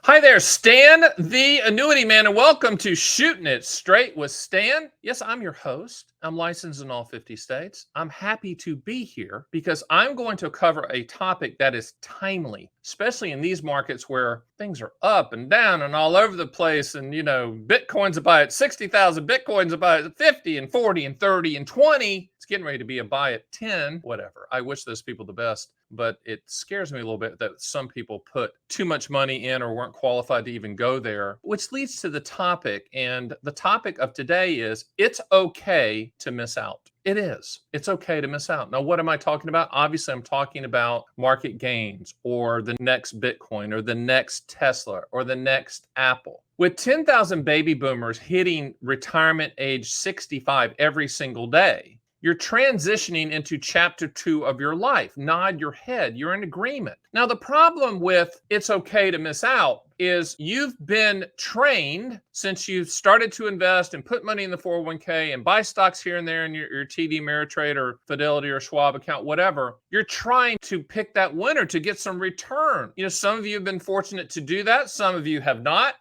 Hi there, Stan, the Annuity Man, and welcome to Shootin' It Straight with Stan. Yes, I'm your host. I'm licensed in all 50 states. I'm happy to be here because I'm going to cover a topic that is timely, especially in these markets where things are up and down and all over the place. And, Bitcoin's a buy at 60,000, Bitcoin's a buy at 50 and 40 and 30 and 20. It's getting ready to be a buy at 10, whatever. I wish those people the best. But it scares me a little bit that some people put too much money in or weren't qualified to even go there, which leads to the topic. And the topic of today is it's okay to miss out. It is. It's okay to miss out. Now, what am I talking about? Obviously, I'm talking about market gains or the next Bitcoin or the next Tesla or the next Apple. With 10,000 baby boomers hitting retirement age 65 every single day, you're transitioning into chapter 2 of your life. Nod your head. You're in agreement. Now, the problem with it's okay to miss out is you've been trained since you started to invest and put money in the 401k and buy stocks here and there in your TD Ameritrade or Fidelity or Schwab account, whatever. You're trying to pick that winner to get some return. Some of you have been fortunate to do that. Some of you have not.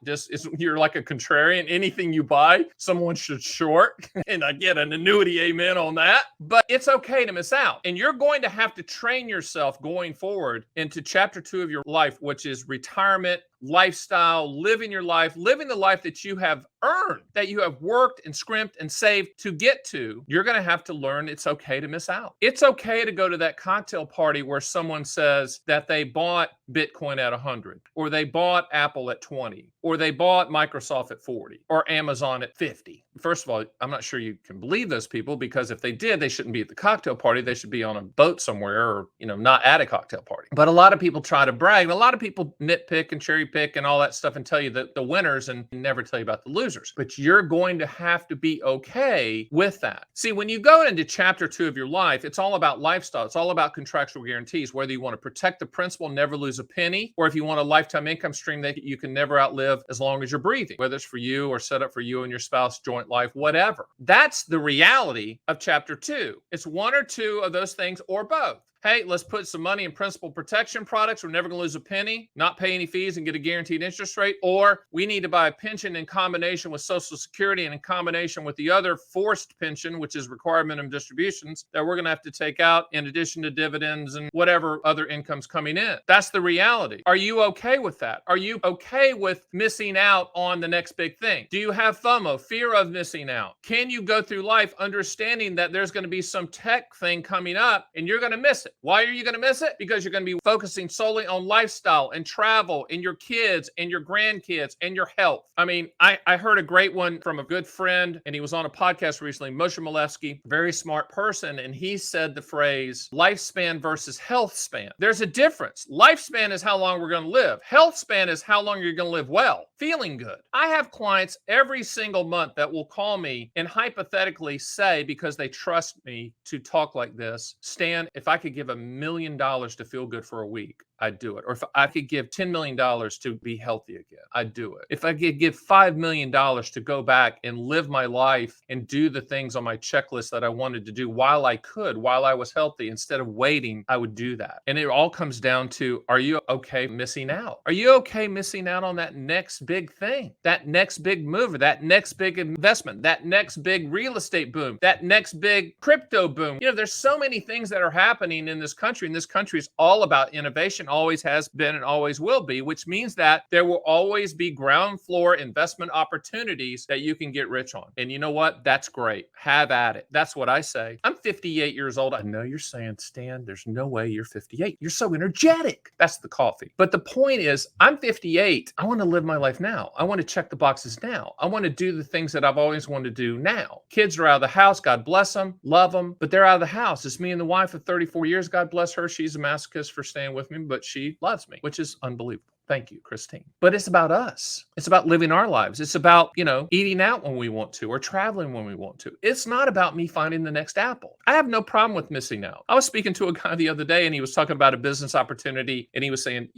You're like a contrarian. Anything you buy, someone should short. And I get an annuity amen on that. But it's okay to miss out. And you're going to have to train yourself going forward into chapter 2 of your life, which is retirement, lifestyle, living your life, living the life that you have earned, that you have worked and scrimped and saved to get to. You're going to have to learn it's okay to miss out. It's okay to go to that cocktail party where someone says that they bought Bitcoin at 100, or they bought Apple at 20, or they bought Microsoft at 40, or Amazon at 50. First of all, I'm not sure you can believe those people, because if they did, they shouldn't be at the cocktail party. They should be on a boat somewhere, or, not at a cocktail party. But a lot of people try to brag. And a lot of people nitpick and cherry pick and all that stuff and tell you that the winners and never tell you about the losers. But you're going to have to be okay with that. See, when you go into chapter 2 of your life, it's all about lifestyle. It's all about contractual guarantees, whether you want to protect the principal, never lose a penny, or if you want a lifetime income stream that you can never outlive as long as you're breathing, whether it's for you or set up for you and your spouse, joint life, whatever. That's the reality of chapter 2. It's one or two of those things or both. Hey, let's put some money in principal protection products. We're never going to lose a penny, not pay any fees, and get a guaranteed interest rate. Or we need to buy a pension in combination with Social Security and in combination with the other forced pension, which is required minimum distributions, that we're going to have to take out in addition to dividends and whatever other income's coming in. That's the reality. Are you okay with that? Are you okay with missing out on the next big thing? Do you have FOMO, fear of missing out? Can you go through life understanding that there's going to be some tech thing coming up and you're going to miss it? Why are you going to miss it? Because you're going to be focusing solely on lifestyle and travel and your kids and your grandkids and your health. I mean, I heard a great one from a good friend, and he was on a podcast recently, Moshe Milevsky, very smart person, and he said the phrase lifespan versus health span. There's a difference. Lifespan is how long we're going to live. Health span is how long you're going to live well, feeling good. I have clients every single month that will call me and hypothetically say, because they trust me to talk like this, Stan, if I could give $1 million to feel good for a week, I'd do it. Or if I could give $10 million to be healthy again, I'd do it. If I could give $5 million to go back and live my life and do the things on my checklist that I wanted to do while I was healthy, instead of waiting, I would do that. And it all comes down to, are you okay missing out? Are you okay missing out on that next big thing, that next big move, that next big investment, that next big real estate boom, that next big crypto boom? There's so many things that are happening in this country, and this country is all about innovation. Always has been and always will be, which means that there will always be ground floor investment opportunities that you can get rich on. And you know what? That's great. Have at it. That's what I say. I'm 58 years old. I know you're saying, Stan, there's no way you're 58. You're so energetic. That's the coffee. But the point is, I'm 58. I want to live my life now. I want to check the boxes now. I want to do the things that I've always wanted to do now. Kids are out of the house. God bless them. Love them. But they're out of the house. It's me and the wife of 34 years. God bless her. She's a masochist for staying with me, but she loves me, which is unbelievable. Thank you, Christine. But it's about us. It's about living our lives. It's about, eating out when we want to or traveling when we want to. It's not about me finding the next Apple. I have no problem with missing out. I was speaking to a guy the other day, and he was talking about a business opportunity, and he was saying,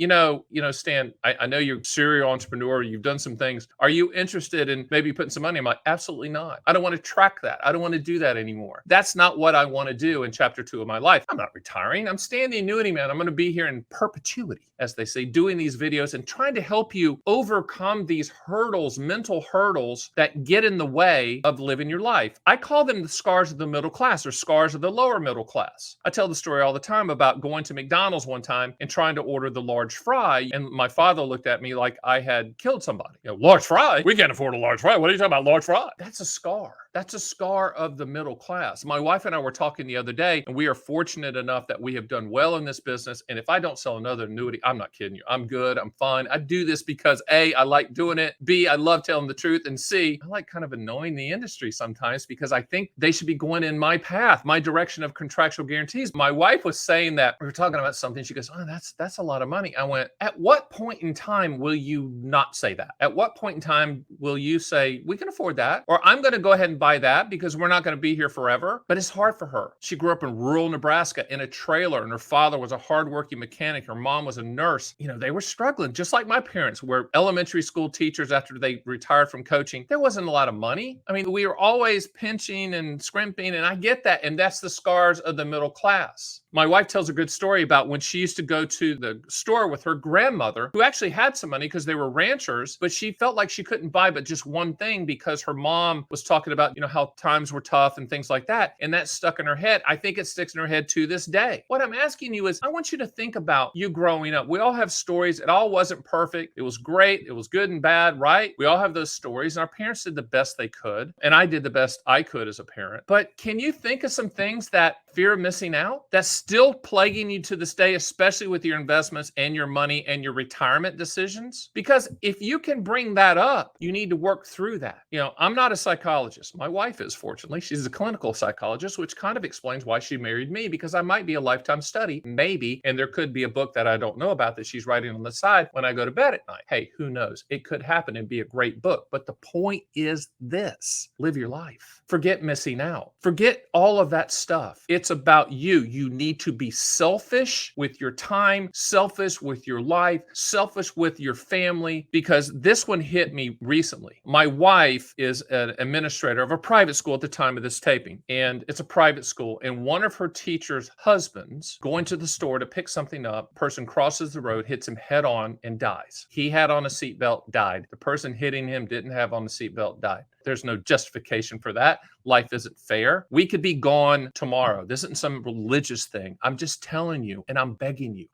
Stan, I know you're a serial entrepreneur. You've done some things. Are you interested in maybe putting some money? I'm like, absolutely not. I don't want to track that. I don't want to do that anymore. That's not what I want to do in chapter 2 of my life. I'm not retiring. I'm Stan the Annuity Man. I'm going to be here in perpetuity, as they say, doing these videos videos and trying to help you overcome these hurdles, mental hurdles that get in the way of living your life. I call them the scars of the middle class or scars of the lower middle class. I tell the story all the time about going to McDonald's one time and trying to order the large fry. And my father looked at me like I had killed somebody. Large fry? We can't afford a large fry. What are you talking about, large fry? That's a scar. That's a scar of the middle class. My wife and I were talking the other day, and we are fortunate enough that we have done well in this business. And if I don't sell another annuity, I'm not kidding you. I'm good. I'm fine. I do this because A, I like doing it. B, I love telling the truth. And C, I like kind of annoying the industry sometimes because I think they should be going in my path, my direction of contractual guarantees. My wife was saying that we were talking about something. She goes, "Oh, that's a lot of money." I went, "At what point in time will you not say that? At what point in time will you say, we can afford that, or I'm going to go ahead and buy that because we're not going to be here forever?" But it's hard for her. She grew up in rural Nebraska in a trailer, and her father was a hardworking mechanic. Her mom was a nurse. They were struggling, just like my parents were elementary school teachers after they retired from coaching. There wasn't a lot of money. I mean, we were always pinching and scrimping, and I get that. And that's the scars of the middle class. My wife tells a good story about when she used to go to the store with her grandmother, who actually had some money because they were ranchers, but she felt like she couldn't buy but just one thing because her mom was talking about, how times were tough and things like that. And that stuck in her head. I think it sticks in her head to this day. What I'm asking you is, I want you to think about you growing up. We all have stories. It all wasn't perfect. It was great. It was good and bad, right? We all have those stories, and our parents did the best they could. And I did the best I could as a parent. But can you think of some things that fear of missing out that's still plaguing you to this day, especially with your investments and your money and your retirement decisions? Because if you can bring that up, you need to work through that. I'm not a psychologist. My wife is, fortunately. She's a clinical psychologist, which kind of explains why she married me, because I might be a lifetime study, maybe, and there could be a book that I don't know about that she's writing on the side when I go to bed at night. Hey, who knows? It could happen and be a great book. But the point is this: live your life. Forget missing out. Forget all of that stuff. It's about you. You need to be selfish with your time, selfish with your life, selfish with your family, because this one hit me recently. My wife is an administrator of a private school at the time of this taping, and it's a private school, and one of her teacher's husbands going to the store to pick something up, person crosses the road, hits him head on, and dies. He had on a seatbelt, died. The person hitting him didn't have on the seatbelt, died. There's no justification for that. Life isn't fair. We could be gone tomorrow. This isn't some religious thing. I'm just telling you, and I'm begging you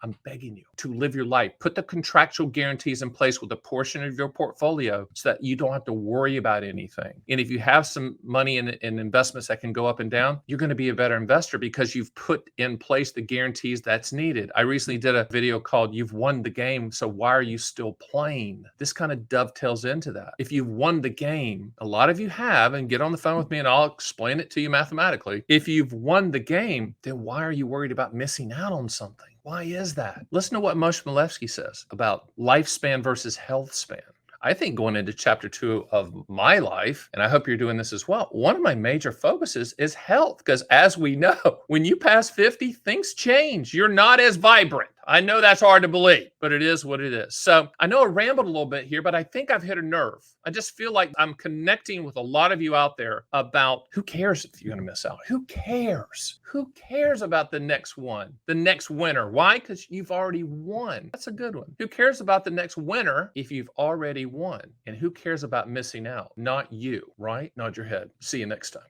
to live your life. Put the contractual guarantees in place with a portion of your portfolio so that you don't have to worry about anything. And if you have some money in investments that can go up and down, you're going to be a better investor because you've put in place the guarantees that's needed. I recently did a video called "You've Won the Game, so why are you still playing?" This kind of dovetails into that. If you've won the game, a lot of you have, and get on the phone with me and I'll explain it to you mathematically. If you've won the game, then why are you worried about missing out on something? Why is that? Listen to what Moshe Milevsky says about lifespan versus health span. I think going into chapter 2 of my life, and I hope you're doing this as well, one of my major focuses is health, because as we know, when you pass 50, things change. You're not as vibrant. I know that's hard to believe, but it is what it is. So I know I rambled a little bit here, but I think I've hit a nerve. I just feel like I'm connecting with a lot of you out there about who cares if you're going to miss out? Who cares? Who cares about the next one, the next winner? Why? Because you've already won. That's a good one. Who cares about the next winner if you've already won? And who cares about missing out? Not you, right? Nod your head. See you next time.